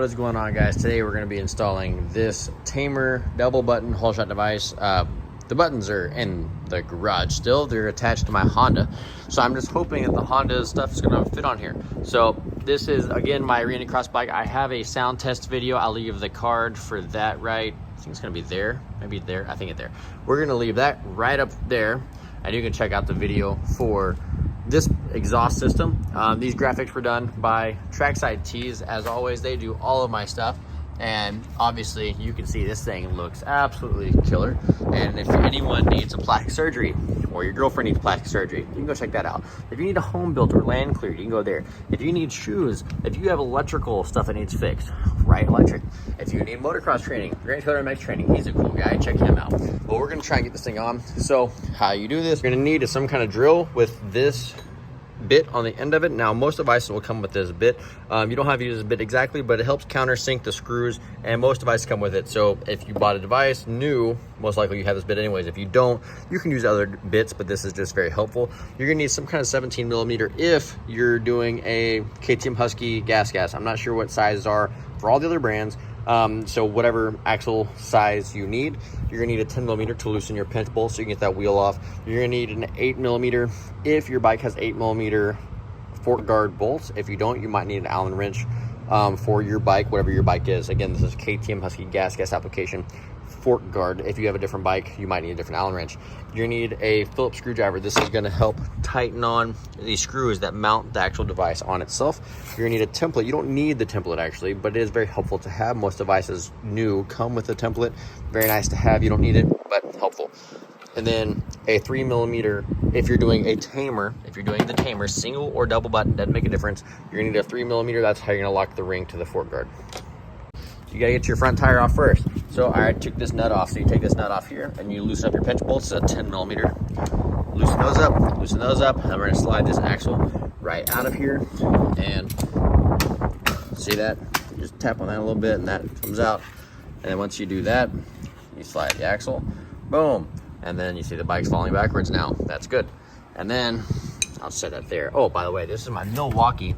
What is going on, guys? Today we're going to be installing this Tamer double button Holeshot device. The buttons are in the garage still. They're attached to my Honda, so I'm just hoping that the Honda stuff is going to fit on here. So this is again my arena cross bike. I have a sound test video. I'll leave the card for that right. I think it's going to be there, maybe there. I think it's there. We're going to leave that right up there, and you can check out the video for this exhaust system. These graphics were done by Trackside Tees. As always, they do all of my stuff, and obviously you can see this thing looks absolutely killer. And if anyone needs a plastic surgery, or your girlfriend needs plastic surgery, you can go check that out. If you need a home built or land cleared, you can go there. If you need shoes, if you have electrical stuff that needs fixed, Wright Electric. If you need motocross training, Grant Taylor MX training, he's a cool guy, check him out. But we're gonna try and get this thing on. So how you do this, you're gonna need some kind of drill with this bit on the end of it. Now most devices will come with this bit. You don't have to use this bit exactly, but it helps countersink the screws, and most devices come with it. So if you bought a device new, most likely you have this bit anyways. If you don't, you can use other bits, but this is just very helpful. You're gonna need some kind of 17 millimeter if you're doing a KTM Husky gas. I'm not sure what sizes are for all the other brands. So whatever axle size you need, you're gonna need a 10 millimeter to loosen your pinch bolt so you can get that wheel off. You're gonna need an 8 millimeter if your bike has 8 millimeter fork guard bolts. If you don't, you might need an Allen wrench for your bike, whatever your bike is. Again, this is KTM Husky gas application fork guard. If you have a different bike, you might need a different Allen wrench. You're gonna need a Phillips screwdriver. This is gonna help tighten on these screws that mount the actual device on itself. You're gonna need a template. You don't need the template actually, but it is very helpful to have. Most devices new come with a template. Very nice to have. You don't need it, but helpful. And then a 3 millimeter if you're doing a Tamer. If you're doing the Tamer single or double button, doesn't make a difference. You're gonna need a 3 millimeter. That's how you're gonna lock the ring to the fork guard. You gotta get your front tire off first. So I took this nut off. So you take this nut off here and you loosen up your pinch bolts. It's a 10 millimeter. Loosen those up, and we're gonna slide this axle right out of here. And see that? Just tap on that a little bit and that comes out. And then once you do that, you slide the axle, boom. And then you see the bike's falling backwards now. That's good. And then I'll set that there. Oh, by the way, this is my Milwaukee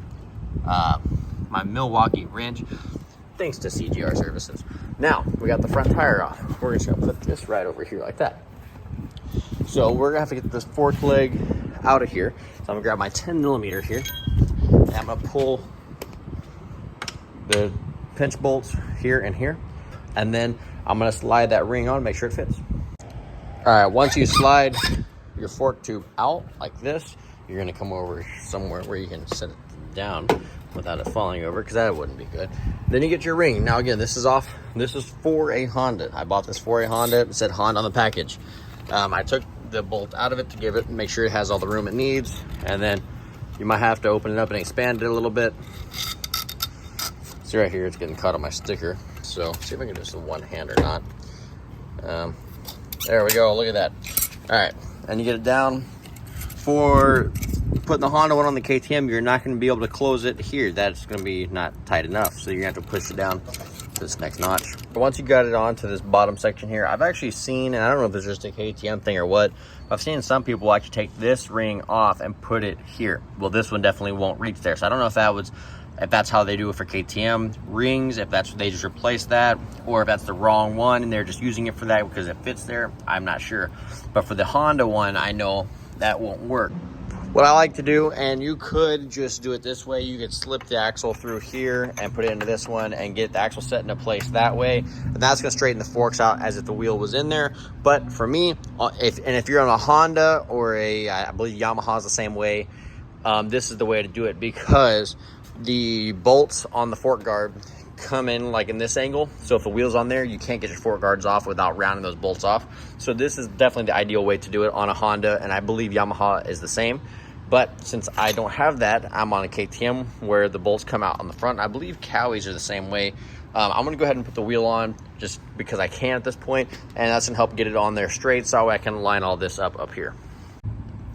wrench. Thanks to CJR Services. Now, we got the front tire off. We're just gonna put this right over here like that. So we're gonna have to get this fork leg out of here. So I'm gonna grab my 10 millimeter here, and I'm gonna pull the pinch bolts here and here, and then I'm gonna slide that ring on, make sure it fits. All right, once you slide your fork tube out like this, you're gonna come over somewhere where you can set it down without it falling over, because that wouldn't be good. Then you get your ring. Now again, this is off. This is for a Honda. I bought this for a Honda. It said Honda on the package. I took the bolt out of it to give it, make sure it has all the room it needs, and then you might have to open it up and expand it a little bit. See right here, it's getting caught on my sticker. So see if I can do this with one hand or not. There we go. Look at that. All right, and you get it down. For putting the Honda one on the KTM, you're not going to be able to close it here. That's going to be not tight enough, so you're going to have to push it down to this next notch. But once you got it onto this bottom section here, I've actually seen, and I don't know if it's just a KTM thing or what, I've seen some people actually take this ring off and put it here. Well, this one definitely won't reach there, so I don't know if that's how they do it for KTM rings, if that's they just replace that, or if that's the wrong one and they're just using it for that because it fits there. I'm not sure. But for the Honda one, I know that won't work. What I like to do, and you could just do it this way, you could slip the axle through here and put it into this one and get the axle set into place that way, and that's going to straighten the forks out as if the wheel was in there. But for me, if you're on a Honda or I believe Yamaha is the same way, this is the way to do it, because the bolts on the fork guard come in like in this angle, so if the wheel's on there, you can't get your fork guards off without rounding those bolts off. So this is definitely the ideal way to do it on a Honda, and I believe Yamaha is the same. But since I don't have that, I'm on a KTM where the bolts come out on the front. I believe Cowies are the same way. I'm gonna go ahead and put the wheel on just because I can at this point, and that's gonna help get it on there straight so I can line all this up here.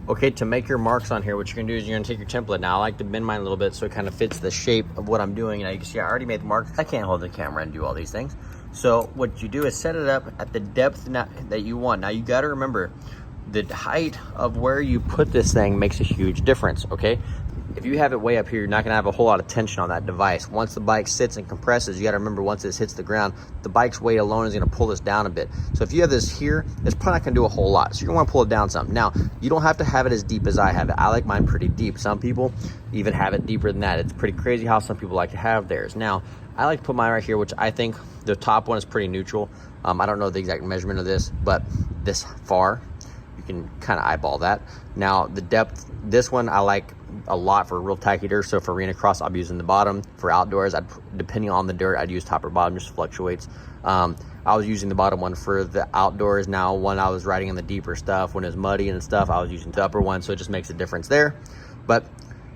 Okay, to make your marks on here, what you're gonna do is you're gonna take your template. Now I like to bend mine a little bit so it kind of fits the shape of what I'm doing. And you can see I already made the marks. I can't hold the camera and do all these things. So what you do is set it up at the depth that you want. Now you gotta remember, the height of where you put this thing makes a huge difference, okay? if you have it way up here, you're not gonna have a whole lot of tension on that device. Once the bike sits and compresses, you gotta remember once this hits the ground, the bike's weight alone is gonna pull this down a bit. So if you have this here, it's probably not gonna do a whole lot. So you're gonna wanna pull it down some. Now, you don't have to have it as deep as I have it. I like mine pretty deep. Some people even have it deeper than that. It's pretty crazy how some people like to have theirs. Now, I like to put mine right here, which I think the top one is pretty neutral. I don't know the exact measurement of this, but this far, you can kind of eyeball that. Now, the depth, this one I like a lot for real tacky dirt. So for arena cross, I'll be using the bottom. For outdoors, depending on the dirt, I'd use top or bottom, just fluctuates. I was using the bottom one for the outdoors. Now, when I was riding in the deeper stuff, when it was muddy and stuff, I was using the upper one, so it just makes a difference there. But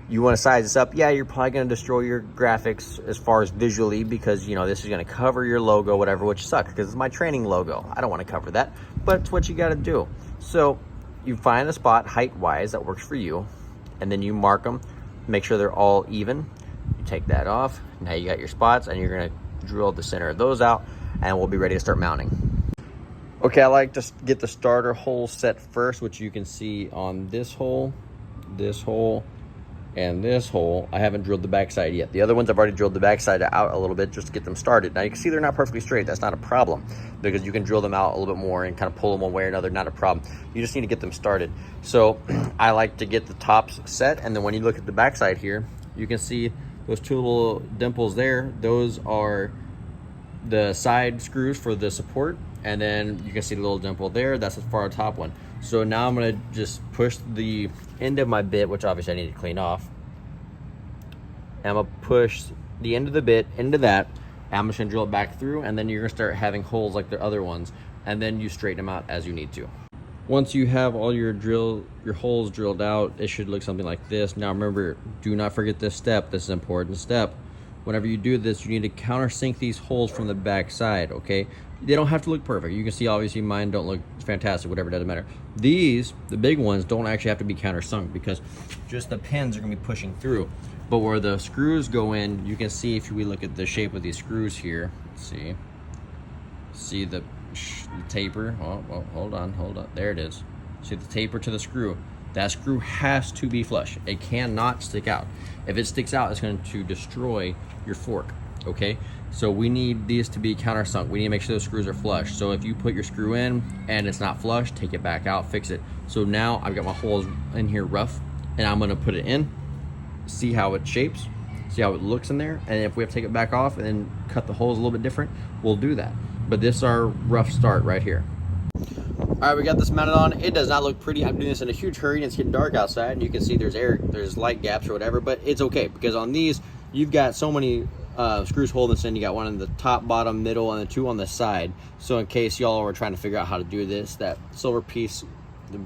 you want to size this up, yeah, you're probably going to destroy your graphics as far as visually, because you know this is going to cover your logo, whatever, which sucks because it's my training logo. I don't want to cover that, but it's what you got to do. So you find a spot height wise that works for you, and then you mark them, make sure they're all even. You take that off. Now you got your spots, and you're going to drill the center of those out, and we'll be ready to start mounting. Okay, I like to get the starter hole set first, which you can see on this hole, and this hole. I haven't drilled the backside yet. The other ones I've already drilled the backside out a little bit just to get them started. Now you can see they're not perfectly straight. That's not a problem, because you can drill them out a little bit more and kind of pull them one way or another. Not a problem. You just need to get them started. So I like to get the tops set, and then when you look at the backside here, you can see those two little dimples there. Those are the side screws for the support, and then you can see the little dimple there. That's the far top one. So now I'm gonna just push the end of my bit, which obviously I need to clean off. And I'm gonna push the end of the bit into that. And I'm just gonna drill it back through, and then you're gonna start having holes like the other ones, and then you straighten them out as you need to. Once you have all your holes drilled out, it should look something like this. Now remember, do not forget this step. This is an important step. Whenever you do this, you need to countersink these holes from the back side, okay? They don't have to look perfect. You can see obviously mine don't look fantastic, whatever, doesn't matter. These, the big ones, don't actually have to be countersunk because just the pins are gonna be pushing through. But where the screws go in, you can see if we look at the shape of these screws here, let's see the taper. Oh, hold on, there it is. See the taper to the screw. That screw has to be flush. It cannot stick out. If it sticks out, it's going to destroy your fork, okay? So we need these to be countersunk. We need to make sure those screws are flush. So if you put your screw in and it's not flush, take it back out, fix it. So now I've got my holes in here rough, and I'm gonna put it in, see how it shapes, see how it looks in there, and if we have to take it back off and then cut the holes a little bit different, we'll do that. But this is our rough start right here. All right, we got this mounted on. It does not look pretty. I'm doing this in a huge hurry, and it's getting dark outside, and you can see there's light gaps or whatever, but it's okay because on these, you've got so many screws holding this in. You got one in the top, bottom, middle, and then two on the side. So in case y'all were trying to figure out how to do this, that silver piece, the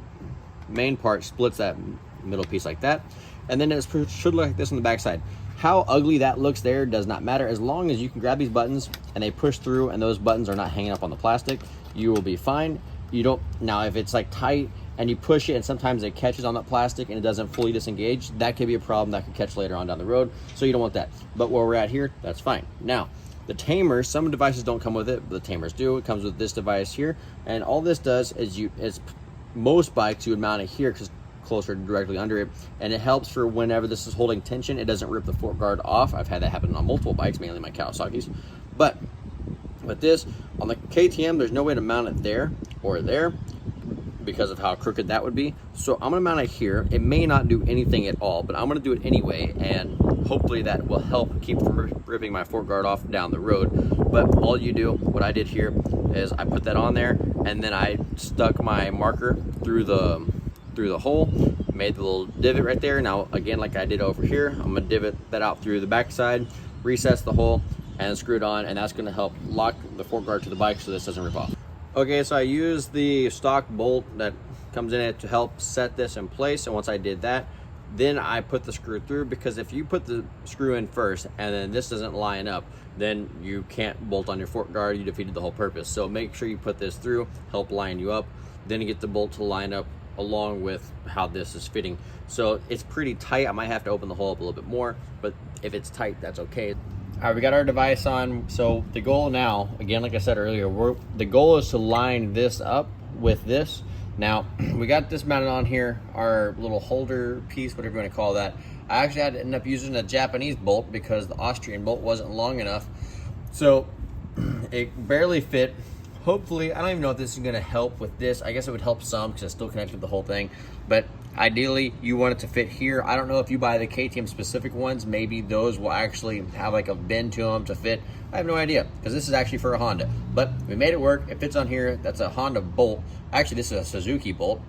main part splits that middle piece like that, and then it should look like this on the back side. How ugly that looks there does not matter. As long as you can grab these buttons and they push through and those buttons are not hanging up on the plastic, you will be fine. You don't, now if it's like tight and you push it and sometimes it catches on that plastic and it doesn't fully disengage, that could be a problem that could catch later on down the road. So you don't want that. But where we're at here, that's fine. Now, the tamer, some devices don't come with it, but the tamers do. It comes with this device here. And all this does is most bikes, you would mount it here because closer directly under it, and it helps for whenever this is holding tension, it doesn't rip the fork guard off. I've had that happen on multiple bikes, mainly my Kawasaki's. But with this, on the KTM, there's no way to mount it there or there because of how crooked that would be. So I'm gonna mount it here. It may not do anything at all, but I'm gonna do it anyway, and hopefully that will help keep from ripping my fork guard off down the road. But all you do, what I did here, is I put that on there, and then I stuck my marker through the hole, made the little divot right there. Now again, like I did over here, I'm gonna divot that out through the back side, recess the hole, and screw it on, and that's gonna help lock the fork guard to the bike so this doesn't rip off. Okay, so I used the stock bolt that comes in it to help set this in place, and once I did that, then I put the screw through, because if you put the screw in first and then this doesn't line up, then you can't bolt on your fork guard. You defeated the whole purpose. So make sure you put this through, help line you up, then you get the bolt to line up along with how this is fitting. So it's pretty tight. I might have to open the hole up a little bit more, but if it's tight, that's okay. All right, we got our device on. So the goal now, again, like I said earlier, the goal is to line this up with this. Now, we got this mounted on here, our little holder piece, whatever you want to call that. I actually had to end up using a Japanese bolt because the Austrian bolt wasn't long enough. So it barely fit. Hopefully, I don't even know if this is gonna help with this. I guess it would help some because it's still connected to the whole thing. But ideally, you want it to fit here. I don't know if you buy the KTM specific ones, maybe those will actually have like a bend to them to fit. I have no idea because this is actually for a Honda. But we made it work. It fits on here. That's a Honda bolt. Actually, this is a Suzuki bolt.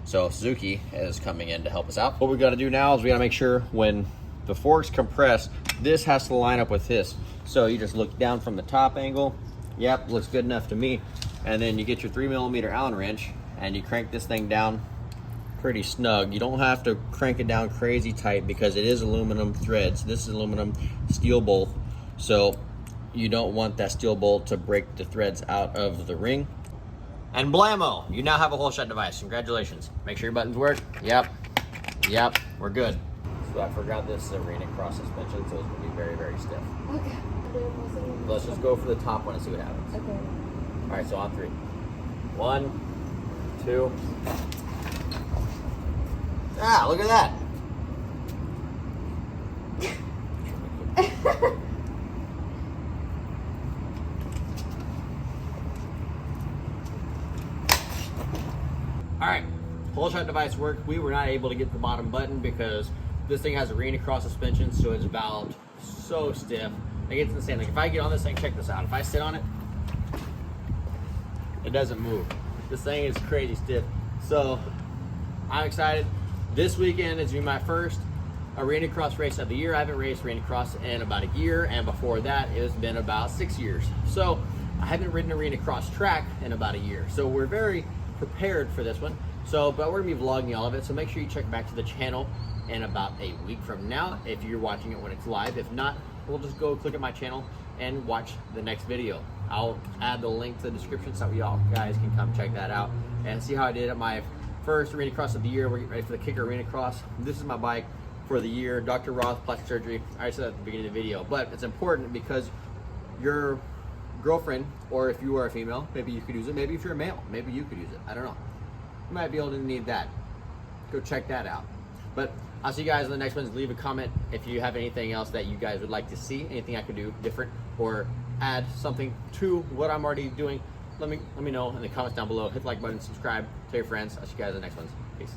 So Suzuki is coming in to help us out. What we gotta do now is we gotta make sure when the forks compress, this has to line up with this. So you just look down from the top angle. Yep, looks good enough to me. And then you get your 3mm Allen wrench and you crank this thing down pretty snug. You don't have to crank it down crazy tight because it is aluminum threads. This is aluminum steel bolt. So you don't want that steel bolt to break the threads out of the ring. And blammo, you now have a Holeshot device. Congratulations. Make sure your buttons work. Yep, we're good. So I forgot this is a Arena Cross suspension, so it's gonna be very, very stiff. Okay. Let's just go for the top one and see what happens. Okay. All right, so on 3. 1, 2. Ah, look at that. All right, Holeshot device worked. We were not able to get the bottom button because this thing has a Arena Cross suspension, so it's valved so stiff. Like, it's insane. Like, if I get on this thing, check this out. If I sit on it, it doesn't move. This thing is crazy stiff. So I'm excited. This weekend is gonna be my first Arena Cross race of the year. I haven't raced Arena Cross in about a year, and before that, it's been about 6 years. So I haven't ridden Arena Cross track in about a year. So we're very prepared for this one. So, but we're gonna be vlogging all of it. So make sure you check back to the channel in about a week from now if you're watching it when it's live. If not, we'll just go click at my channel and watch the next video. I'll add the link to the description so y'all guys can come check that out and see how I did at my first Arena Cross of the year. We're getting ready for the Kicker Arena Cross. This is my bike for the year. Dr. Roth plastic surgery. I said that at the beginning of the video, but it's important because your girlfriend, or if you are a female, maybe you could use it. Maybe if you're a male, maybe you could use it. I don't know. You might be able to need that. Go check that out. But I'll see you guys in the next ones. Leave a comment if you have anything else that you guys would like to see, anything I could do different, or add something to what I'm already doing. Let me know in the comments down below. Hit the like button, subscribe, tell your friends. I'll see you guys in the next ones. Peace.